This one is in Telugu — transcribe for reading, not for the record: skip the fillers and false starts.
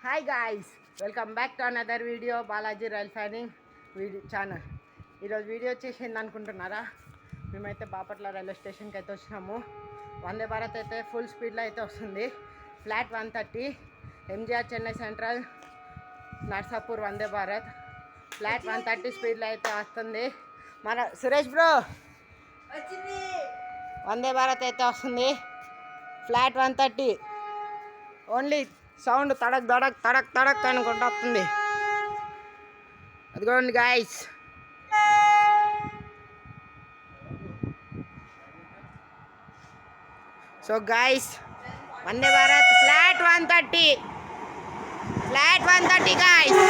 Hi guys, welcome back to another video Balaji rail fanning video channel. ఈరోజు వీడియో వచ్చేసింది అనుకుంటున్నారా? మేమైతే బాపట్ల రైల్వే స్టేషన్కి అయితే వచ్చినాము. వందే భారత్ అయితే ఫుల్ స్పీడ్లో అయితే వస్తుంది. Flat 130 MGR Chennai Central Narsapur Vande Bharat flat 130 స్పీడ్లో అయితే వస్తుంది. మన సురేష్ బ్రో వందే భారత్ అయితే వస్తుంది. ఫ్లాట్ 130 ఓన్లీ సౌండ్ తడక్ దడక్ తడక్ తడక్ అనుకుంటూ వస్తుంది. అదిగోండి గాయస్, సో గాయస్ వందే భారత్ ఫ్లాట్ 130 గాయస్.